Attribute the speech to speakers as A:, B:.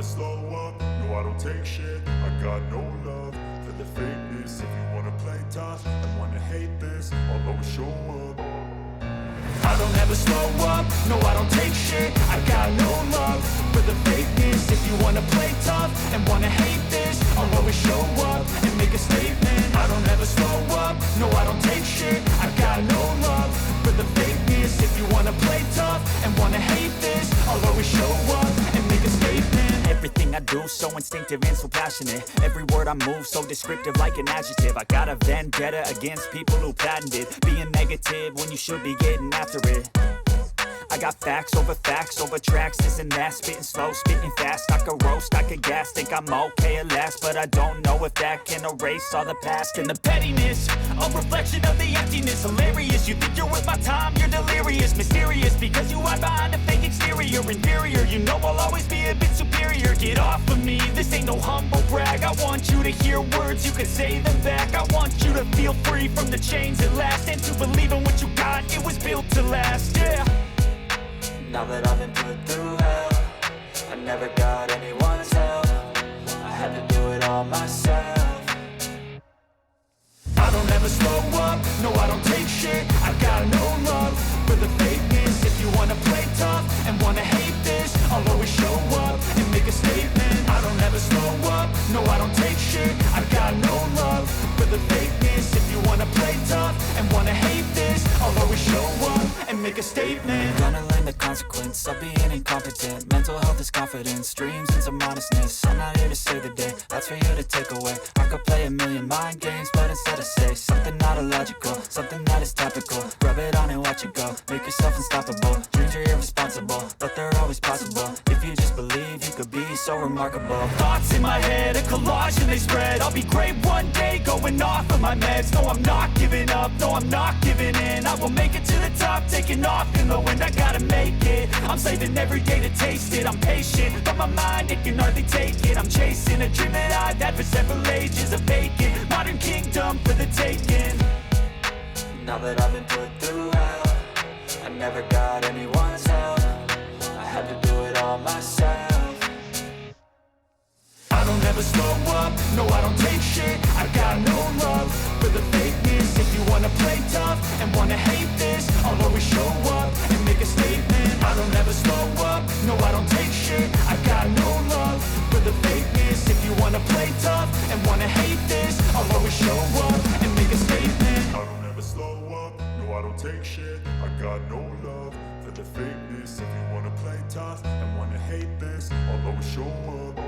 A: slow up, no I don't take shit. I got no love for the fakeness. If you wanna play tough and wanna hate this, I'll always show up. I don't ever slow up, no I don't take shit. I got no love for the fakeness. If you wanna play tough and wanna hate this, I'll always show up and make a statement. I don't ever slow up, no I don't take shit. I got no love for the fakeness. If you wanna play tough and wanna hate this, I'll always show up and make a statement. Everything I do so instinctive and so passionate. Every word I move so descriptive like an adjective. I got a vendetta against people who patented being negative when you should be getting after it. I got facts over tracks, this and that. Spitting slow, spitting fast. I could roast, I could gas. Think I'm okay at last, but I don't know if that can erase all the past. And the pettiness, a reflection of the emptiness. Hilarious, you think you're worth my time, you're delirious. Mysterious, because you hide behind a fake exterior. Inferior, you know I'll always be a bit superior. Get off of me, this ain't no humble brag. I want you to hear words, you can say them back. I want you to feel free from the chains at last, and to believe in what you got, it was built to last, yeah. Now that I've been put through hell, I never got anyone's help. I had to do it all myself. I don't ever slow up, no I don't take shit. I got no love for the fakeness. If you wanna play tough and wanna hate this, I'll always show up and make a statement. I don't ever slow up, no I don't take shit. I got no love for the fakeness. If you wanna play tough and wanna hate this, I'll always show up and make a statement. Gonna learn the consequence of being incompetent. Mental health is confidence, dreams and some honestness. I'm not here to save the day, that's for you to take away. I could play a million mind games, but instead I say something not illogical, something that is topical. Rub it on and watch it go, make yourself unstoppable. Dreams are irresponsible, but they're always possible. If you just believe, you could be so remarkable. Thoughts in my head, a collage and they spread. I'll be great one day, going off of my meds. No, I'm not giving up, no, I'm not giving in. I will make it to the top, taking off in the wind. I gotta make it, I'm saving every day to taste it. I'm patient, but my mind, it can hardly take it. I'm chasing a dream that I've had for several ages. A vacant, modern kingdom for the taking. Now that I've been put through hell, I never got anyone's help. I had to do it all myself. I don't ever slow up, no I don't take shit. I got no love for the fakeness. If you wanna play tough and wanna hate this, I'll always show up and make a statement. I don't ever slow up, no I don't take shit. I got no love for the fakeness. If you wanna play tough and wanna hate this, I'll always show up and make a statement. I don't ever slow up, no I don't take shit. I got no love for the fakeness. If you wanna play tough and wanna hate this, I'll always show up.